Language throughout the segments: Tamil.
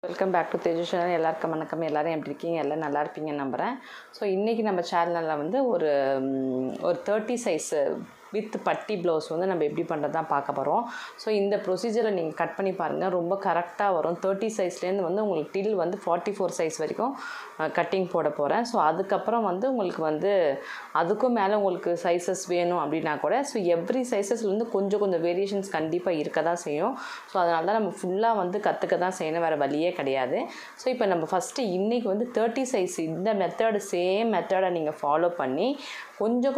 Welcome back to Teju channel. எல்லாருக்கும் வணக்கம். எல்லோரும் எப்படி இருக்கீங்க? எல்லாம் நல்லா இருப்பீங்கன்னு நம்புகிறேன். ஸோ இன்றைக்கி நம்ம சேனலில் வந்து ஒரு 30 சைஸு வித் பட்டி ப்ளவுஸ் வந்து நம்ம எப்படி பண்ணுறது தான் பார்க்க போகிறோம். ஸோ இந்த ப்ரொசீஜரை நீங்கள் கட் பண்ணி பாருங்கள், ரொம்ப கரெக்டாக வரும். 30 சைஸ்லேருந்து வந்து உங்களுக்கு டில் வந்து 44 சைஸ் வரைக்கும் கட்டிங் போட போகிறேன். ஸோ அதுக்கப்புறம் வந்து உங்களுக்கு வந்து அதுக்கும் மேலே உங்களுக்கு சைஸஸ் வேணும் அப்படின்னா கூட ஸோ எவ்ரி சைஸஸ்லேருந்து கொஞ்சம் வேரியேஷன்ஸ் கண்டிப்பாக இருக்க தான் செய்யும். ஸோ அதனால தான் நம்ம ஃபுல்லாக வந்து கற்றுக்க தான் செய்யணும், வேறு வழியே கிடையாது. ஸோ இப்போ நம்ம ஃபஸ்ட்டு இன்றைக்கி வந்து 30 சைஸ் இந்த மெத்தடு சேம் மெத்தடை நீங்கள் ஃபாலோ பண்ணி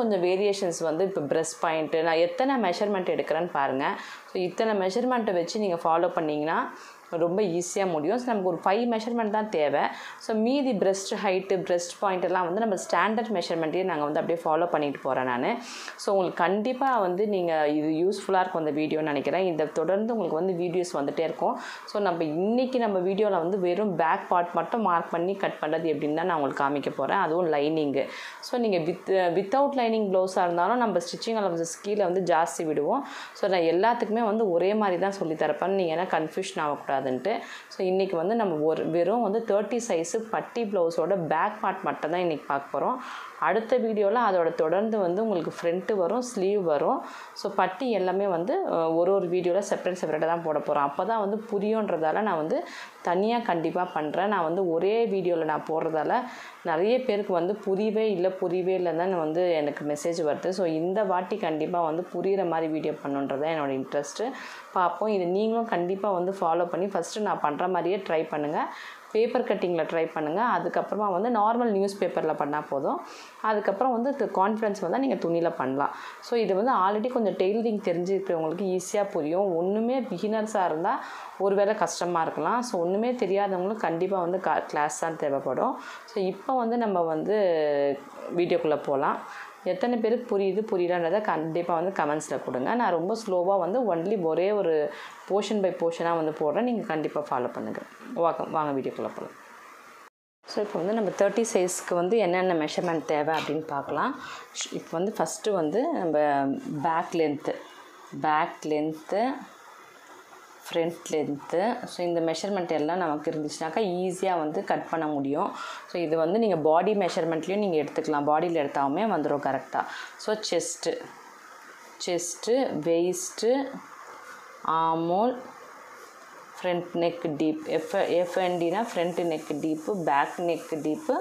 கொஞ்சம் வேரியேஷன்ஸ் வந்து இப்போ ப்ரெஸ் பாயிண்ட்டு நான் எத்தனை மெஷர்மெண்ட் எடுக்கிறேன்னு பாருங்கள். ஸோ இத்தனை மெஷர்மெண்ட்டை வச்சு நீங்கள் ஃபாலோ பண்ணிங்கன்னா ரொம்ப ஈஸியாக முடியும். ஸோ நமக்கு ஒரு 5 மெஷர்மெண்ட் தான் தேவை. ஸோ மீதி ப்ரெஸ்ட் ஹைட்டு ப்ரெஸ்ட் பாயிண்ட்டெல்லாம் வந்து நம்ம ஸ்டாண்டர்ட் மெஷர்மெண்ட்டையே நாங்கள் வந்து அப்படியே ஃபாலோ பண்ணிட்டு போகிறேன் நான். ஸோ உங்களுக்கு கண்டிப்பாக வந்து நீங்கள் இது யூஸ்ஃபுல்லாக இருக்கும் அந்த வீடியோன்னு நினைக்கிறேன். இந்த தொடர்ந்து உங்களுக்கு வந்து வீடியோஸ் வந்துகிட்டே இருக்கும். ஸோ நம்ம இன்றைக்கி நம்ம வீடியோவில் வந்து வெறும் பேக் பார்ட் மட்டும் மார்க் பண்ணி கட் பண்ணுறது எப்படின்னு தான் நான் உங்களுக்கு காமிக்க போகிறேன். அதுவும் லைனிங்கு. ஸோ நீங்கள் வித்தவுட் லைனிங் ப்ளவுஸாக இருந்தாலும் நம்ம ஸ்டிச்சிங் அலவன்சஸ் கீழே வந்து ஜாஸ்தி விடுவோம். ஸோ நான் எல்லாத்துக்குமே வந்து ஒரே மாதிரி தான் சொல்லித்தரப்பேன்னு நீங்கள் ஏன்னா கன்ஃபியூஷன் ஆகக்கூடாது. ஸோ இன்றைக்கி வந்து நம்ம வெறும் வந்து 30 சைஸு பட்டி ப்ளவுஸோட பேக் பார்ட் மட்டும் தான் இன்றைக்கி பார்க்க போகிறோம். அடுத்த வீடியோவில் அதோட தொடர்ந்து வந்து உங்களுக்கு ஃப்ரண்ட்டு வரும், ஸ்லீவ் வரும். ஸோ பட்டி எல்லாமே வந்து ஒரு வீடியோவில் செப்பரேட்டாக தான் போட போகிறோம். அப்போ தான் வந்து புரியுன்றதால நான் வந்து தனியாக கண்டிப்பாக பண்ணுறேன். நான் வந்து ஒரே வீடியோவில் நான் போடுறதால நிறைய பேருக்கு வந்து புரியவே இல்லைன்னு தான் வந்து எனக்கு மெசேஜ் வருது. ஸோ இந்த வாட்டி கண்டிப்பாக வந்து புரிகிற மாதிரி வீடியோ பண்ணுன்றதான் என்னோடய இன்ட்ரெஸ்ட்டு. பார்ப்போம். இது நீங்களும் கண்டிப்பாக வந்து ஃபாலோ பண்ணி ஃபஸ்ட்டு நான் பண்ணுற மாதிரியே ட்ரை பண்ணுங்கள். பேப்பர் கட்டிங்கில் ட்ரை பண்ணுங்கள். அதுக்கப்புறமா வந்து நார்மல் நியூஸ் பேப்பரில் பண்ணால் போதும். அதுக்கப்புறம் வந்து கான்ஃபிடன்ஸ் வந்தால் நீங்கள் துணியில் பண்ணலாம். ஸோ இது வந்து ஆல்ரெடி கொஞ்சம் டெய்லரிங் தெரிஞ்சுக்கிறவங்களுக்கு ஈஸியாக புரியும். ஒன்றுமே பிகினர்ஸாக இருந்தால் ஒரு வேளை கஷ்டமாக இருக்கலாம். ஸோ ஒன்றுமே தெரியாதவங்களுக்கு கண்டிப்பாக வந்து கிளாஸ் தான் தேவைப்படும். ஸோ இப்போ வந்து நம்ம வந்து வீடியோக்குள்ளே போகலாம். எத்தனை பேருக்கு புரியலன்றதை கண்டிப்பாக வந்து கமெண்ட்ஸில் கொடுங்க. நான் ரொம்ப ஸ்லோவாக வந்து ஒன்லி ஒரே ஒரு போர்ஷன் பை போர்ஷனாக வந்து போடுறேன். நீங்கள் கண்டிப்பாக ஃபாலோ பண்ணுங்கள். வாங்க வீடியோக்குள்ளே போகலாம். ஸோ இப்போ வந்து நம்ம 30 சைஸ்க்கு வந்து என்னென்ன மெஷர்மெண்ட் தேவை அப்படின்னு பார்க்கலாம். இப்போ வந்து ஃபஸ்ட்டு வந்து நம்ம back length front length. So இந்த மெஷர்மெண்ட் எல்லாம் நமக்கு இருந்துச்சுனாக்கா ஈஸியாக வந்து கட் பண்ண முடியும். ஸோ இது வந்து நீங்கள் பாடி மெஷர்மெண்ட்லேயும் நீங்கள் எடுத்துக்கலாம். பாடியில் எடுத்தாலுமே வந்துடும் கரெக்டாக. So chest waist armhole front neck deep எஃப்என்டினா front neck deep back neck deep.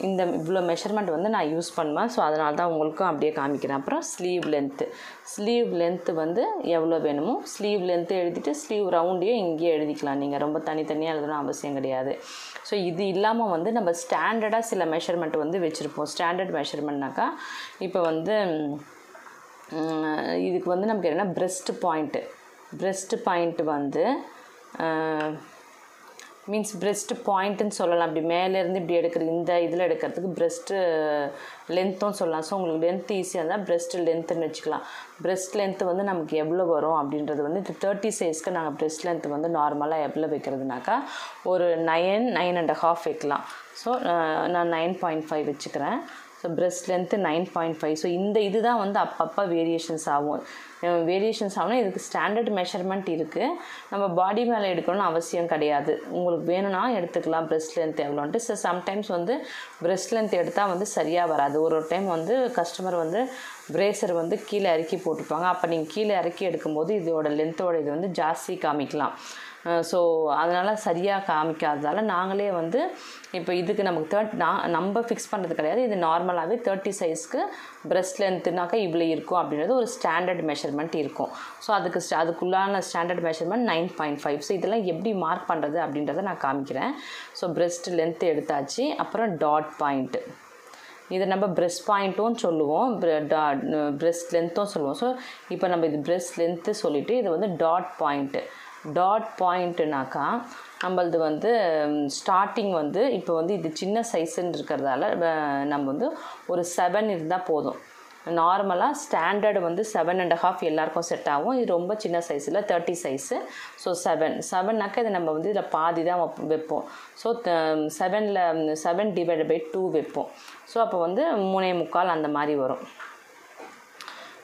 இந்த இவ்வளோ மெஷர்மெண்ட் வந்து நான் யூஸ் பண்ணுவேன். ஸோ அதனால தான் உங்களுக்கும் அப்படியே காமிக்கிறேன். அப்புறம் ஸ்லீவ் லென்த்து வந்து எவ்வளோ வேணுமோ ஸ்லீவ் லென்த்து எழுதிட்டு ஸ்லீவ் ரவுண்டையும் இங்கேயே எழுதிக்கலாம். நீங்கள் ரொம்ப தனித்தனியாக எழுதணும் அவசியம் கிடையாது. ஸோ இது இல்லாமல் வந்து நம்ம ஸ்டாண்டர்டாக சில மெஷர்மெண்ட் வந்து வச்சுருப்போம். ஸ்டாண்டர்ட் மெஷர்மெண்ட்னாக்கா இப்போ வந்து இதுக்கு வந்து நமக்கு என்னென்னா ப்ரெஸ்ட் பாயிண்ட்டு வந்து மீன்ஸ் ப்ரெஸ்ட் பாயிண்ட்டுன்னு சொல்லலாம். அப்படி மேலேருந்து இப்படி எடுக்கிறது இந்த இதில் எடுக்கிறதுக்கு ப்ரெஸ்ட்டு லென்த்தும் சொல்லலாம். ஸோ உங்களுக்கு லென்த் ஈஸியாக இருந்தால் ப்ரெஸ்ட் லென்த்துன்னு வச்சுக்கலாம். ப்ரெஸ்ட் லென்த்து வந்து நமக்கு எவ்வளோ வரும் அப்படின்றது வந்து இது 30 சைஸ்க்கு நாங்கள் ப்ரெஸ்ட் லென்த்து வந்து நார்மலாக எவ்வளோ வைக்கிறதுனாக்கா ஒரு 9.5 வைக்கலாம். ஸோ நான் 9.5 வச்சுக்கிறேன். So pressed length 9.5. ஸோ இந்த இது தான் வந்து அப்பப்போ வேரியேஷன்ஸ் ஆகும். இதுக்கு ஸ்டாண்டர்ட் மெஷர்மெண்ட் இருக்குது. நம்ம பாடி மேலே எடுக்கணும்னு அவசியம் கிடையாது. உங்களுக்கு வேணும்னா எடுத்துக்கலாம் ப்ரெஸ்ட் லென்த் எவ்வளோன்ட்டு. ஸோ சம்டைம்ஸ் வந்து ப்ரெஸ்ட் லென்த் எடுத்தால் வந்து சரியாக வராது. ஒரு டைம் வந்து கஸ்டமர் வந்து பிரேசர் வந்து கீழே இறக்கி போட்டுப்பாங்க. அப்போ நீங்கள் கீழே இறக்கி எடுக்கும்போது இதோட லென்த்தோட இது வந்து ஜாஸ்தி காமிக்கலாம். ஸோ அதனால் சரியாக காமிக்காததால் நாங்களே வந்து இப்போ இதுக்கு நமக்கு நம்ம ஃபிக்ஸ் பண்ணுறது கிடையாது. இது நார்மலாகவே 30 சைஸ்க்கு ப்ரெஸ்ட் லென்த்துனாக்கா இவ்வளோ இருக்கும் அப்படின்றது ஒரு ஸ்டாண்டர்ட் மெஷர்மெண்ட் இருக்கும். ஸோ அதுக்குள்ளான ஸ்டாண்டர்ட் மெஷர்மெண்ட் 9.5. ஸோ இதெல்லாம் எப்படி மார்க் பண்ணுறது அப்படின்றத நான் காமிக்கிறேன். ஸோ ப்ரெஸ்ட் லென்த்து எடுத்தாச்சு. அப்புறம் டாட் பாயிண்ட்டு, இதை நம்ம ப்ரெஸ்ட் பாயிண்ட்டும் சொல்லுவோம், ப்ரெஸ்ட் லென்த்தும் சொல்லுவோம். ஸோ இப்போ நம்ம இது ப்ரெஸ்ட் லென்த்து சொல்லிவிட்டு இது வந்து டாட் பாயிண்ட்டுனாக்கா நம்மளது வந்து ஸ்டார்டிங் வந்து இப்போ வந்து இது சின்ன சைஸுன்னு இருக்கிறதால நம்ம வந்து ஒரு 7 இருந்தால் போதும். நார்மலாக ஸ்டாண்டர்டு வந்து 7.5 எல்லாருக்கும் செட் ஆகும். இது ரொம்ப சின்ன சைஸில் 30 சைஸு. ஸோ 7னாக்கா இதை நம்ம வந்து இதில் பாதி தான் வைப்போம். ஸோ 7/2 வைப்போம். ஸோ அப்போ வந்து 3.25 அந்த மாதிரி வரும்.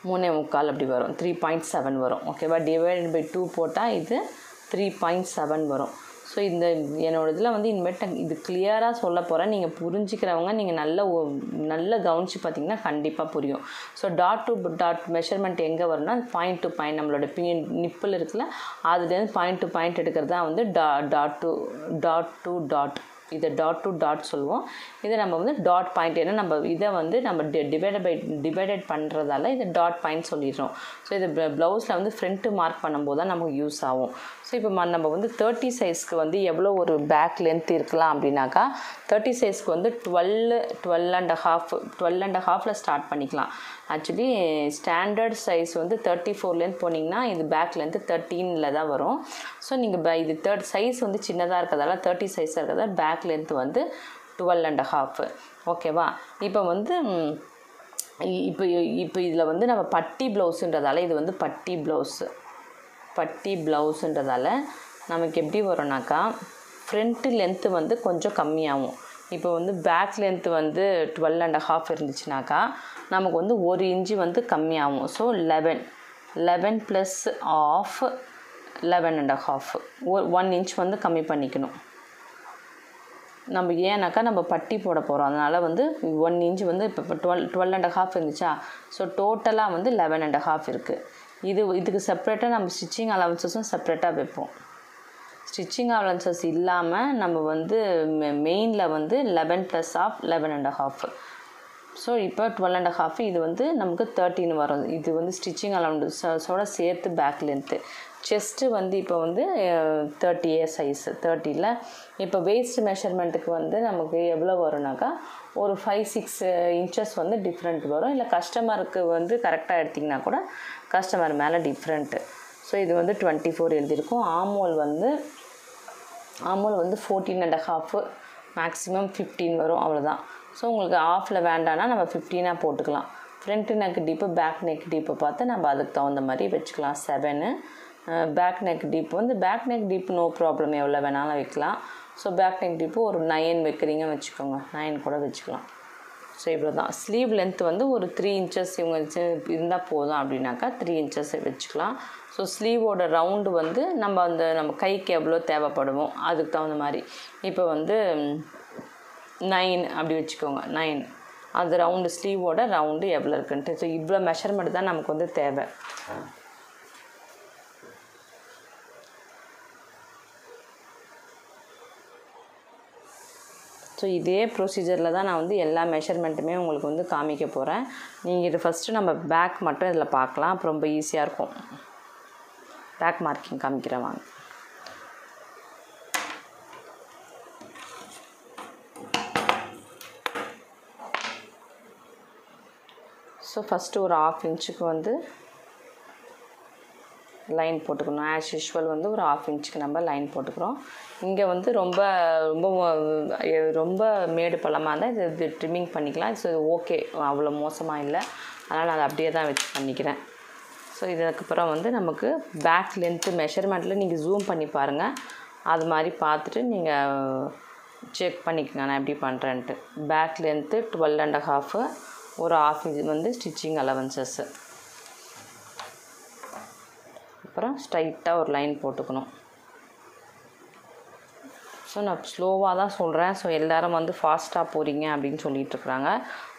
3.25 அப்படி வரும். 3.7 வரும். ஓகேவா? டிவைடட் பை 2 போட்டால் இது 3.7 வரும். ஸோ இந்த என்னோடய இதில் வந்து இனிமேட்டு இது கிளியராக சொல்ல போகிறேன். நீங்கள் புரிஞ்சுக்கிறவங்க நீங்கள் நல்ல கவனித்து பார்த்தீங்கன்னா கண்டிப்பாக புரியும். So dot to dot measurement எங்கே வரும்னா பாயிண்ட் டு பாயிண்ட் நம்மளோட நிப்பிள் இருக்குல்ல அதுலேருந்து பாயிண்ட் டு பாயிண்ட் எடுக்கிறது தான் வந்து டாட் டு டாட். இதை டாட் டு டாட் சொல்லுவோம். இதை நம்ம வந்து டாட் பாயிண்ட் ஏன்னா நம்ம இதை வந்து நம்ம டிவைடட் பண்ணுறதால இதை டாட் பாயிண்ட் சொல்லிடுறோம். ஸோ இது ப்ளவுஸில் வந்து ஃப்ரண்ட்டு மார்க் பண்ணும்போது தான் நமக்கு யூஸ் ஆகும். ஸோ இப்போ நம்ம வந்து 30 சைஸ்க்கு வந்து எவ்வளோ ஒரு பேக் லென்த் இருக்கலாம் அப்படின்னாக்கா 30 சைஸ்க்கு வந்து 12.5 ஸ்டார்ட் பண்ணிக்கலாம். ஆக்சுவலி ஸ்டாண்டர்ட் சைஸ் வந்து 34 போனீங்கன்னா இது பேக் லென்த்து 13 தான் வரும். ஸோ நீங்கள் இது சைஸ் வந்து சின்னதாக இருக்கிறதால 30 சைஸாக இருக்கிறதால பேக் லென்த் வந்து 12.5. ஓகேவா? இப்போ வந்து இப்போ இதில் வந்து நம்ம பட்டி ப்ளவுஸுன்றதால இது வந்து பட்டி ப்ளவுஸுன்றதால நமக்கு எப்படி வரும்னாக்கா ஃப்ரண்ட்டு லென்த்து வந்து கொஞ்சம் கம்மியாகும். இப்போ வந்து பேக் லென்த்து வந்து 12.5 இருந்துச்சுனாக்கா நமக்கு வந்து 1 இன்ச்சு வந்து கம்மியாகும். ஸோ 11 ப்ளஸ் ஆஃப் 11.5 1 இன்ச் வந்து கம்மி பண்ணிக்கணும். நம்ம ஏன்னாக்கா நம்ம பட்டி போட போகிறோம் அதனால் வந்து 1 இன்ச் வந்து இப்போ 12.5 இருந்துச்சா. ஸோ டோட்டலாக வந்து 11.5 இருக்குது. இதுக்கு செப்ரேட்டாக நம்ம ஸ்டிச்சிங் அலவன்சஸும் செப்ரேட்டாக வைப்போம். ஸ்டிச்சிங் அலவன்சஸ் இல்லாமல் நம்ம வந்து மெயினில் வந்து 11 ப்ளஸ் ஆஃப் 11.5. ஸோ இப்போ 12.5 இது வந்து நமக்கு 13 வரும். இது வந்து ஸ்டிச்சிங் அலவன்ஸோட சேர்த்து பேக் லென்த்து. செஸ்ட்டு வந்து இப்போ வந்து 30A சைஸு 30ல் இப்போ வேஸ்ட் மெஷர்மெண்ட்டுக்கு வந்து நமக்கு எவ்வளோ வரும்னாக்கா ஒரு 5-6 இன்ச்சஸ் வந்து டிஃப்ரெண்ட் வரும். இல்லை கஸ்டமருக்கு வந்து கரெக்டாக எடுத்திங்கன்னா கூட கஸ்டமர் மேலே டிஃப்ரெண்ட்டு. ஸோ இது வந்து 24 எழுதியிருக்கும். ஆமோல் வந்து 14.5 மேக்ஸிமம் 15 வரும் அவ்வளோதான். ஸோ உங்களுக்கு ஆஃபில் வேண்டான்னா நம்ம 15 போட்டுக்கலாம். Front neck deep back neck டீப்பை பார்த்து நம்ம அதுக்கு தகுந்த மாதிரி வச்சுக்கலாம். 7 பேக் நெக் டீப் வந்து back neck deep no problem எவ்வளோ வேணாலும் வைக்கலாம். ஸோ பேக் நெக் டீப்பு ஒரு 9 வைக்கிறீங்க வச்சுக்கோங்க, 9 கூட வச்சுக்கலாம். ஸோ இவ்வளோ தான். ஸ்லீவ் லென்த் வந்து ஒரு 3 இன்ச்சஸ் இவங்க இருந்தால் போதும் அப்படின்னாக்கா 3 இன்ச்சஸ் வச்சுக்கலாம். ஸோ ஸ்லீவோட ரவுண்டு வந்து நம்ம கைக்கு எவ்வளோ தேவைப்படுமோ அதுக்கு தகுந்த மாதிரி இப்போ வந்து 9 அப்படி வச்சுக்கோங்க. 9 அந்த ரவுண்டு ஸ்லீவோட ரவுண்டு எவ்வளோ இருக்குன்ட்டு. ஸோ இவ்வளோ மெஷர்மெண்ட் தான் நமக்கு வந்து தேவை. ஸோ இதே ப்ரொசீஜரில் தான் நான் வந்து எல்லா மெஷர்மெண்ட்டுமே உங்களுக்கு வந்து காமிக்க போகிறேன். நீங்கள் இது ஃபஸ்ட்டு நம்ம பேக் மட்டும் இதில் பார்க்கலாம். அப்புறம் ரொம்ப ஈஸியாக இருக்கும். பேக் மார்க்கிங் காமிக்கிறேன் வாங்க. ஸோ ஃபஸ்ட்டு ஒரு 1/2 இன்ச்சுக்கு வந்து லைன் போட்டுக்கணும். ஆஸ் யூஷுவல் வந்து ஒரு 1/2 இன்ச்சுக்கு நம்ம லைன் போட்டுக்கிறோம். இங்கே வந்து ரொம்ப ரொம்ப ரொம்ப மேடு பள்ளமாக இருந்தால் இது ட்ரிம்மிங் பண்ணிக்கலாம். ஸோ ஓகே, அவ்வளோ மோசமாக இல்லை. அதனால் நான் அதை அப்படியே தான் வச்சு பண்ணிக்கிறேன். ஸோ இதுக்கப்புறம் வந்து நமக்கு பேக் லென்த்து மெஷர்மெண்ட்டில் நீங்கள் ஜூம் பண்ணி பாருங்கள். அது மாதிரி பார்த்துட்டு நீங்கள் செக் பண்ணிக்கங்க நான் எப்படி பண்ணுறேன்ட்டு. பேக் லென்த்து 12.5 ஒரு 1/2 இன்ச் வந்து ஸ்டிச்சிங் அலவன்சஸ்ஸு. அப்புறம் ஸ்ட்ரைட்டாக ஒரு லைன் போட்டுக்கணும். ஸோ நான் ஸ்லோவாக தான் சொல்கிறேன். ஸோ எல்லோரும் வந்து ஃபாஸ்ட்டாக போகிறீங்க அப்படின்னு சொல்லிகிட்ருக்குறாங்க.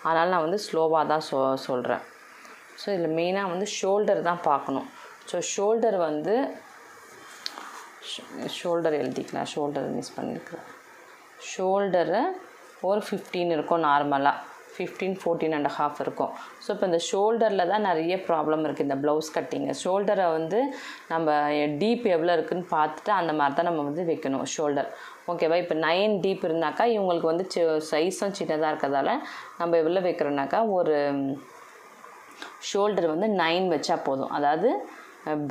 அதனால் நான் வந்து ஸ்லோவாக தான் சொல்கிறேன். ஸோ இதில் மெயினாக வந்து ஷோல்டர் தான் பார்க்கணும். ஸோ ஷோல்டர் வந்து ஷோல்டர் எழுதிக்கலாம். ஷோல்டர் மிஸ் பண்ணியிருக்கிறேன். ஷோல்டரு ஒரு 15 இருக்கும் நார்மலாக. 15, 14.5 இருக்கும். ஸோ இப்போ இந்த ஷோல்டரில் தான் நிறைய ப்ராப்ளம் இருக்குது இந்த ப்ளவுஸ் கட்டிங்கு. ஷோல்டரை வந்து நம்ம டீப் எவ்வளோ இருக்குதுன்னு பார்த்துட்டு அந்த மாதிரி தான் நம்ம வந்து வைக்கணும் ஷோல்டர். ஓகேவா? இப்போ 9 டீப் இருந்தாக்கா இவங்களுக்கு வந்து சைஸும் சின்னதாக இருக்கிறதால நம்ம எவ்வளோ வைக்கிறோன்னாக்கா ஒரு ஷோல்டர் வந்து 9 வச்சா போதும். அதாவது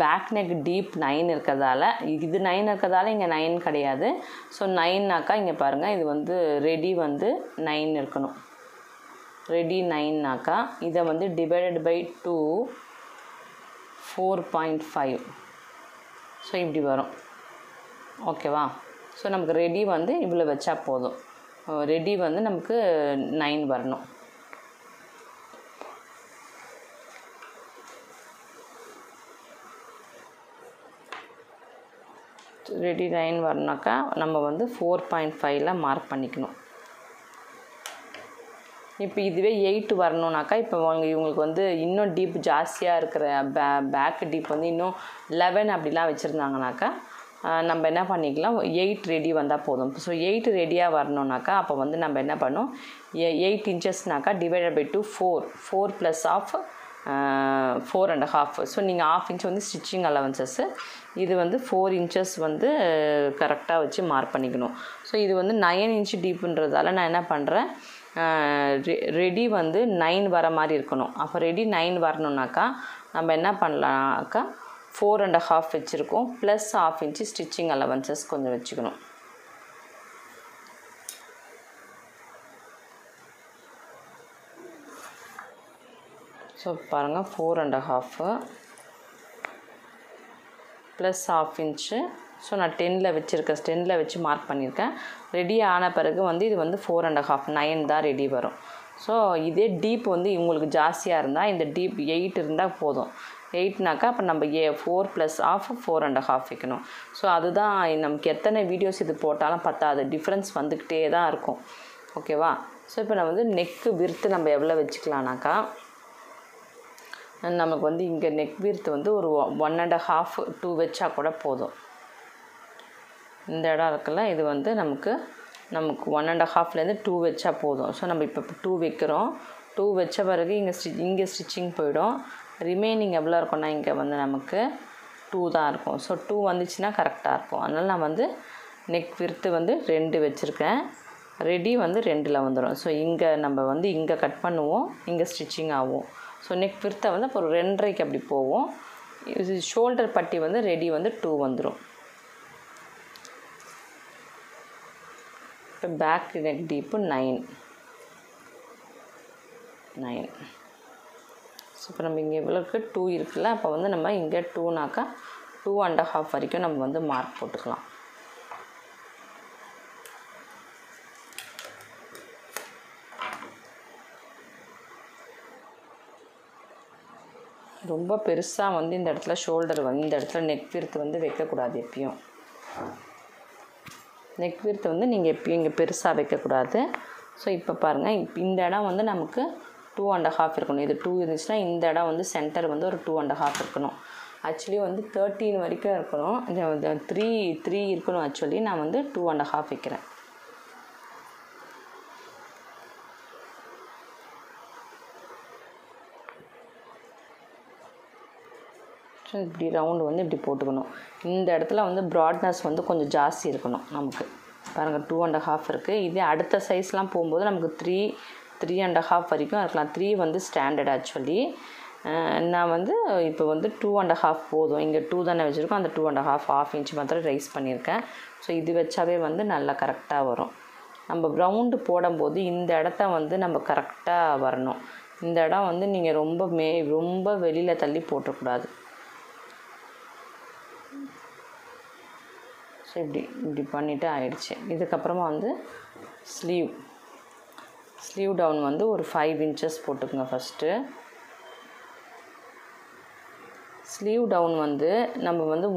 பேக் நெக் டீப் 9 இருக்கிறதால இது 9 இருக்கிறதால இங்கே 9 கிடையாது. ஸோ 9நாக்கா இங்கே பாருங்கள், இது வந்து ரெடி வந்து 9 இருக்கணும். ரெடி 9நாக்கா இதை வந்து டிவைடட் பை 2 4.5. ஸோ இப்படி வரும். ஓகேவா? ஸோ நமக்கு ரெடி வந்து இவ்வளோ வச்சா போதும். ரெடி வந்து நமக்கு 9 வரணும். ஸோ ரெடி 9 வரணுனாக்கா நம்ம வந்து 4.5ல மார்க் பண்ணிக்கணும். இப்போ இதுவே 8 வரணுனாக்கா இப்போ இவங்களுக்கு வந்து இன்னும் டீப் ஜாஸ்தியாக இருக்கிற பேக் டீப் வந்து இன்னும் 11 அப்படிலாம் வச்சுருந்தாங்கனாக்கா நம்ம என்ன பண்ணிக்கலாம், 8 ரெடி வந்தால் போதும். ஸோ 8 ரெடியாக வரணுனாக்கா அப்போ வந்து நம்ம என்ன பண்ணோம், 8 இன்ச்சஸ்னாக்கா divided by 2 4 plus half 4.5. So நீங்கள் 1/2 இன்ச் வந்து ஸ்டிச்சிங் அலவன்சஸ்ஸு, இது வந்து 4 இன்ச்சஸ் வந்து கரெக்டாக வச்சு மார்க் பண்ணிக்கணும். ஸோ இது வந்து 9 இன்ச் டீப்புன்றதால நான் என்ன பண்ணுறேன், ரெடி வந்து 9 வர மாதிரி இருக்கணும். அப்போ ரெடி 9 வரணுனாக்கா நம்ம என்ன பண்ணலாம்னாக்கா 4.5 வச்சுருக்கோம், ப்ளஸ் 1/2 இன்ச்சு ஸ்டிச்சிங் அலவன்சஸ் கொஞ்சம் வச்சுக்கணும். ஸோ பாருங்கள் 4.5 ப்ளஸ் 1/2 இன்ச்சு. ஸோ நான் 10ல் வச்சுருக்கேன், 10ல் வச்சு மார்க் பண்ணியிருக்கேன். ரெடி ஆன பிறகு வந்து இது வந்து 4.5 9 தான் ரெடி வரும். ஸோ இதே டீப் வந்து இவங்களுக்கு ஜாஸ்தியாக இருந்தால் இந்த டீப் 8 இருந்தால் போதும். 8னாக்கா அப்போ நம்ம 4 ப்ளஸ் ஆஃப் 4.5 வைக்கணும். ஸோ அதுதான் நமக்கு எத்தனை வீடியோஸ் இது போட்டாலும் பத்தாது, டிஃப்ரென்ஸ் வந்துக்கிட்டே தான் இருக்கும். ஓகேவா? ஸோ இப்போ நான் வந்து நெக்கு விர்த்து நம்ம எவ்வளோ வச்சுக்கலான்னாக்கா, நமக்கு வந்து இங்கே நெக் விர்த்து வந்து ஒரு 1.5 2 வச்சா கூட போதும். இந்த இடம் இருக்குல்ல, இது வந்து நமக்கு 1.5லேருந்து 2 வச்சா போதும். ஸோ நம்ம இப்போ 2 வைக்கிறோம். 2 வச்ச பிறகு இங்கே ஸ்டிச்சிங் போயிடும். ரிமைனிங் எவ்வளோ இருக்கும்னா இங்கே வந்து நமக்கு 2 தான் இருக்கும். ஸோ 2 வந்துச்சுன்னா கரெக்டாக இருக்கும். அதனால் நான் வந்து நெக் விர்த்து வந்து 2 வச்சுருக்கேன். ரெடி வந்து 2ல் வந்துடும். ஸோ இங்கே நம்ம வந்து இங்கே கட் பண்ணுவோம், இங்கே ஸ்டிச்சிங் ஆகும். ஸோ நெக் விர்த்தை வந்து அப்போ 2.5க்கு அப்படி போவோம். இது ஷோல்டர் பட்டி வந்து ரெடி வந்து 2 வந்துடும். இப்போ பேக் நெக் டீப்பு 9. ஸோ இப்போ நம்ம இங்கே இவ்வளோக்கு 2 இருக்குல்ல, அப்போ வந்து நம்ம இங்கே 2னாக்கா 2.5 வரைக்கும் நம்ம வந்து மார்க் போட்டுக்கலாம். ரொம்ப பெருசாக வந்து இந்த இடத்துல ஷோல்டர் வந்து இந்த இடத்துல நெக் விர்த்து வந்து வைக்கக்கூடாது. எப்பயும் நெக் விர்த்து வந்து நீங்கள் எப்பயும் இங்கே பெருசாக வைக்கக்கூடாது. ஸோ இப்போ பாருங்கள், இப்போ இந்த இடம் வந்து நமக்கு 2.5 இருக்கணும். இது 2 இருந்துச்சுன்னா இந்த இடம் வந்து சென்டர் வந்து ஒரு 2.5 இருக்கணும். ஆக்சுவலி வந்து 13 வரைக்கும் இருக்கணும். 3 இருக்கணும். ஆக்சுவலி நான் வந்து 2.5 வைக்கிறேன். ஸோ இப்படி ரவுண்டு வந்து இப்படி போட்டுக்கணும். இந்த இடத்துல வந்து ப்ராட்னஸ் வந்து கொஞ்சம் ஜாஸ்தி இருக்கணும் நமக்கு. பாருங்கள் 2.5 இருக்குது. இதே அடுத்த சைஸ்லாம் போகும்போது நமக்கு 3.5 வரைக்கும் இருக்கலாம். 3 வந்து ஸ்டாண்டர்ட். ஆக்சுவலி நான் வந்து இப்போ வந்து 2.5 போதும். இங்கே 2 தானே வச்சுருக்கோம், அந்த 2.5 இன்ச் மாத்திரம் ரைஸ் பண்ணியிருக்கேன். ஸோ இது வச்சாவே வந்து நல்லா கரெக்டாக வரும். நம்ம ரவுண்டு போடும்போது இந்த இடத்த வந்து நம்ம கரெக்டாக வரணும். இந்த இடம் வந்து நீங்கள் ரொம்ப வெளியில் தள்ளி போட்டக்கூடாது. ஸோ இப்படி பண்ணிவிட்டு ஆயிடுச்சு. இதுக்கப்புறமா வந்து ஸ்லீவ் டவுன் வந்து ஒரு 5 இன்ச்சஸ் போட்டுக்குங்க. ஃபஸ்ட்டு ஸ்லீவ் டவுன் வந்து நம்ம வந்து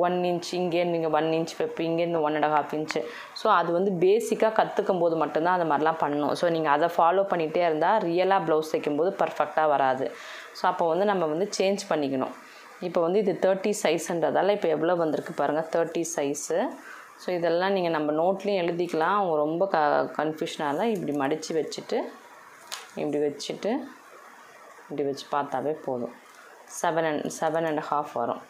1 இன்ச், இங்கேருந்து நீங்கள் 1 இன்ச் வைப்பீங்க, இங்கேருந்து 1.5 இன்ச்சு. ஸோ அது வந்து பேசிக்காக கற்றுக்கும் போது மட்டும்தான் அது மாதிரிலாம் பண்ணணும். ஸோ நீங்கள் அதை ஃபாலோ பண்ணிகிட்டே இருந்தால் ரியலாக ப்ளவுஸ் தைக்கும்போது பர்ஃபெக்டாக வராது. ஸோ அப்போ வந்து நம்ம வந்து சேஞ்ச் பண்ணிக்கணும். இப்போ வந்து இது 30 சைஸுன்றதால இப்போ எவ்வளோ வந்திருக்கு பாருங்கள், 30 சைஸு. ஸோ இதெல்லாம் நீங்கள் நம்ம நோட்லேயும் எழுதிக்கலாம். அவங்க ரொம்ப கன்ஃபியூஷனாக இருந்தால் இப்படி மடித்து வச்சுட்டு இப்படி வச்சு பார்த்தாவே போதும். 7.5 வரும்.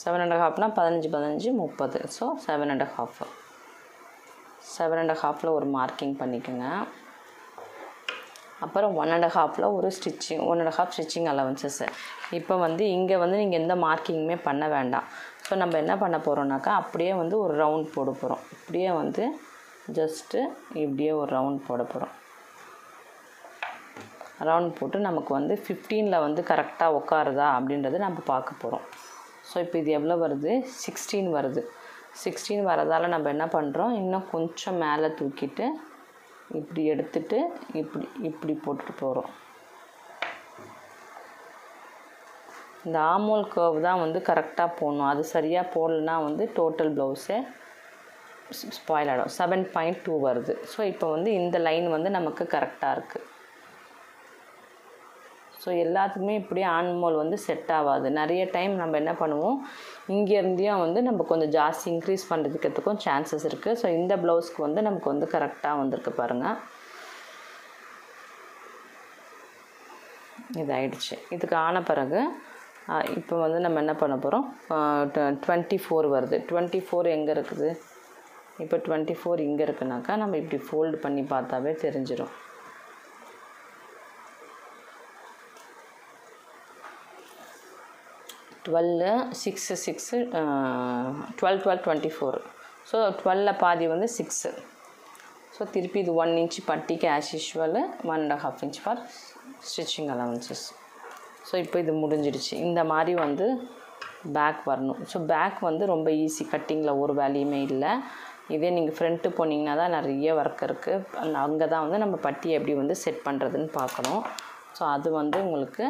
7.5னா 15 30. ஸோ 7.5 ஒரு மார்க்கிங் பண்ணிக்கோங்க. அப்புறம் 1.5 ஒரு ஸ்டிச்சிங், 1.5 ஸ்டிச்சிங் அலவன்சஸ்ஸு. இப்போ வந்து இங்கே வந்து நீங்கள் எந்த மார்க்கிங்குமே பண்ண வேண்டாம். ஸோ நம்ம என்ன பண்ண போகிறோம்னாக்கா அப்படியே வந்து ஒரு ரவுண்ட் போட போகிறோம். இப்படியே வந்து ஜஸ்ட்டு இப்படியே ஒரு ரவுண்ட் போட போகிறோம். ரவுண்ட் போட்டு நமக்கு வந்து 15ல் வந்து கரெக்டாக உட்காருதா அப்படின்றது நம்ம பார்க்க போகிறோம். ஸோ இப்போ இது எவ்வளோ வருது, 16 வருது. 16 வரதால் நம்ம என்ன பண்ணுறோம், இன்னும் கொஞ்சம் மேலே தூக்கிட்டு இப்படி எடுத்துட்டு இப்படி போட்டுட்டு போகிறோம். இந்த ஆமோல் கர்வ் தான் வந்து கரெக்டாக போடணும். அது சரியாக போடலன்னா வந்து டோட்டல் ப்ளவுஸே ஸ்பாயில் ஆகிடும். 7.2 வருது. ஸோ இப்போ வந்து இந்த லைன் வந்து நமக்கு கரெக்டாக இருக்குது. ஸோ எல்லாத்துக்குமே இப்படி ஆன்மோல் வந்து செட் ஆகாது. நிறைய டைம் நம்ம என்ன பண்ணுவோம், இங்கேருந்தையும் வந்து நம்ம கொஞ்சம் ஜாஸ்தி இன்க்ரீஸ் பண்ணுறதுக்கிறதுக்கும் சான்சஸ் இருக்குது. ஸோ இந்த ப்ளவுஸ்க்கு வந்து நமக்கு வந்து கரெக்டாக வந்திருக்கு பாருங்கள். இதாகிடுச்சு. இதுக்கு ஆன பிறகு இப்போ வந்து நம்ம என்ன பண்ண போகிறோம், 24 வருது. 24 எங்கே இருக்குது, இப்போ 24 இங்கே இருக்குனாக்கா நம்ம இப்படி ஃபோல்டு பண்ணி பார்த்தாவே தெரிஞ்சிடும். 12 6 6 12 12 24. ஸோ 12 பாதி வந்து 6. ஸோ திருப்பி இது 1 inch பட்டிக்கு as usual, 1.5 inch for stitching allowances. So இப்போ இது முடிஞ்சிடுச்சு. இந்த மாதிரி வந்து பேக் வரணும். ஸோ பேக் வந்து ரொம்ப ஈஸி, கட்டிங்கில் ஒரு வேலையுமே இல்லை. இதே நீங்கள் ஃப்ரண்ட்டு போனீங்கன்னா தான் நிறைய ஒர்க் இருக்குது. அங்கே தான் வந்து நம்ம பட்டி எப்படி வந்து செட் பண்ணுறதுன்னு பார்க்கணும். ஸோ அது வந்து உங்களுக்கு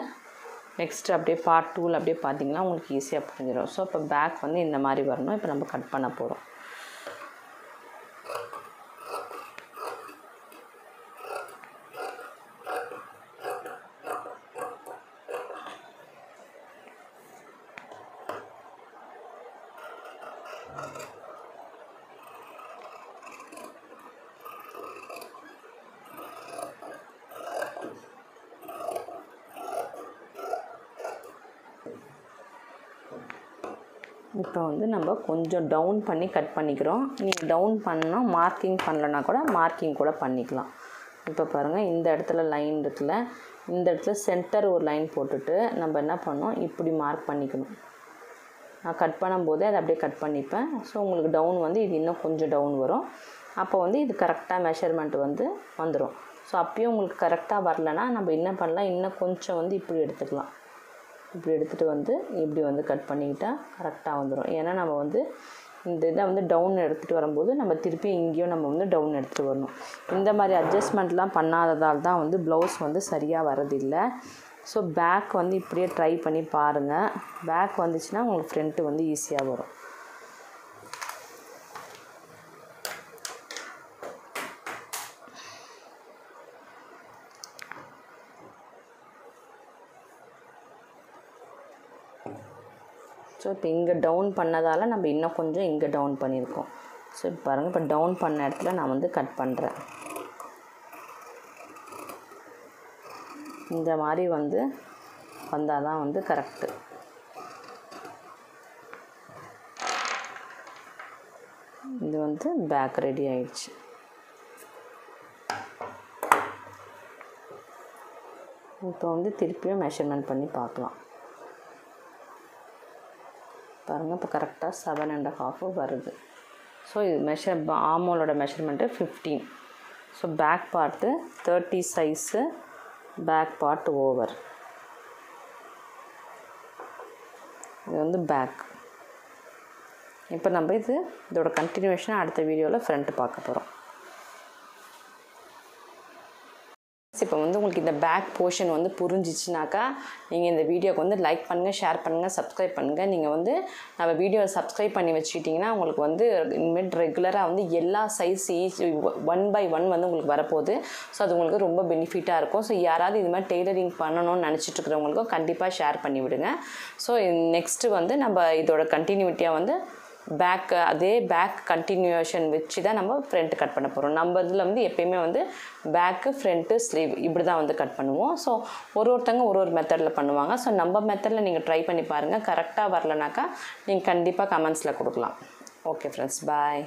நெக்ஸ்ட்டு அப்படியே பார்ட் 2ல் அப்படியே பார்த்தீங்கன்னா உங்களுக்கு ஈஸியாக புரிஞ்சிடும். ஸோ இப்போ பேக் வந்து இந்த மாதிரி வரணும். இப்போ நம்ம கட் பண்ண போகிறோம். இப்போ வந்து நம்ம கொஞ்சம் டவுன் பண்ணி கட் பண்ணிக்கிறோம். நீங்கள் டவுன் பண்ணால் மார்க்கிங் பண்ணலன்னா கூட மார்க்கிங் கூட பண்ணிக்கலாம். இப்போ பாருங்கள், இந்த இடத்துல லைன் இருக்குல்ல, இந்த இடத்துல சென்டர் ஒரு லைன் போட்டுட்டு நம்ம என்ன பண்ணோம், இப்படி மார்க் பண்ணிக்கணும். நான் கட் பண்ணும்போதே அதை அப்படியே கட் பண்ணிப்பேன். ஸோ உங்களுக்கு டவுன் வந்து இது இன்னும் கொஞ்சம் டவுன் வரும். அப்போ வந்து இது கரெக்டாக மெஷர்மெண்ட் வந்து வந்துடும். ஸோ அப்பயும் உங்களுக்கு கரெக்டாக வரலன்னா நம்ம என்ன பண்ணலாம், இன்னும் கொஞ்சம் வந்து இப்படி எடுத்துக்கலாம். இப்படி எடுத்துகிட்டு வந்து இப்படி வந்து கட் பண்ணிக்கிட்டால் கரெக்டாக வந்துடும். ஏன்னா நம்ம வந்து இந்த இதை வந்து டவுன் எடுத்துகிட்டு வரும்போது நம்ம திருப்பி இங்கேயும் நம்ம வந்து டவுன் எடுத்துகிட்டு வரணும். இந்த மாதிரி அட்ஜஸ்ட்மெண்ட்லாம் பண்ணாததால் தான் வந்து ப்ளவுஸ் வந்து சரியாக வரதில்லை. ஸோ பேக் வந்து இப்படியே ட்ரை பண்ணி பாருங்கள். பேக் வந்துச்சுன்னா உங்களுக்கு ஃப்ரண்ட்டு வந்து ஈஸியாக வரும். ஸோ இப்போ இங்கே டவுன் பண்ணதால் நம்ம இன்னும் கொஞ்சம் இங்கே டவுன் பண்ணியிருக்கோம். ஸோ இப்போ பாருங்கள், இப்போ டவுன் பண்ண இடத்துல நான் வந்து கட் பண்ணுறேன். இந்த மாதிரி வந்து வந்தால் தான் வந்து கரெக்டு. இது வந்து பேக் ரெடி ஆயிடுச்சு. இப்போ வந்து திருப்பியும் மெஷர்மெண்ட் பண்ணி பார்க்கலாம். பாருங்கள், இப்போ கரெக்டாக 7.5 வருது. ஸோ இது ஆமோலோட measurement 15. So back part 30 size, back part over. இது வந்து பேக். இப்போ நம்ம இதோட கண்டினியூஷனாக அடுத்த வீடியோவில் ஃப்ரண்ட் பார்க்க போகிறோம். இப்போ வந்து உங்களுக்கு இந்த பேக் போர்ஷன் வந்து புரிஞ்சிச்சுனாக்கா நீங்கள் இந்த வீடியோக்கு வந்து லைக் பண்ணுங்கள், ஷேர் பண்ணுங்கள், சப்ஸ்கிரைப் பண்ணுங்கள். நீங்கள் வந்து நம்ம வீடியோவை சப்ஸ்கிரைப் பண்ணி வச்சுக்கிட்டிங்கன்னா உங்களுக்கு வந்து இனிமேல் ரெகுலராக வந்து எல்லா சைஸ் 1 by 1 வந்து உங்களுக்கு வரப்போகுது. ஸோ அது உங்களுக்கு ரொம்ப பெனிஃபிட்டாக இருக்கும். ஸோ யாராவது இது மாதிரி டெய்லரிங் பண்ணணும்னு நினச்சிட்டு இருக்கிறவங்களுக்கும் கண்டிப்பாக ஷேர் பண்ணி விடுங்க. ஸோ நெக்ஸ்ட்டு வந்து நம்ம இதோட கண்டினியூட்டியாக வந்து பேக், அதே பேக் கண்டினியூஷன் வச்சு தான் நம்ம ஃப்ரண்ட் கட் பண்ண போகிறோம். நம்ம இதில் வந்து எப்பயுமே வந்து பேக்கு, ஃப்ரண்ட்டு, ஸ்லீவ் இப்படி தான் வந்து கட் பண்ணுவோம். ஸோ ஒருத்தங்க ஒரு மெத்தடில் பண்ணுவாங்க. ஸோ நம்ம மெத்தடில் நீங்கள் ட்ரை பண்ணி பாருங்கள். கரெக்டாக வரலனாக்கா நீங்கள் கண்டிப்பாக கமெண்ட்ஸில் கொடுக்கலாம். ஓகே ஃப்ரெண்ட்ஸ், பாய்.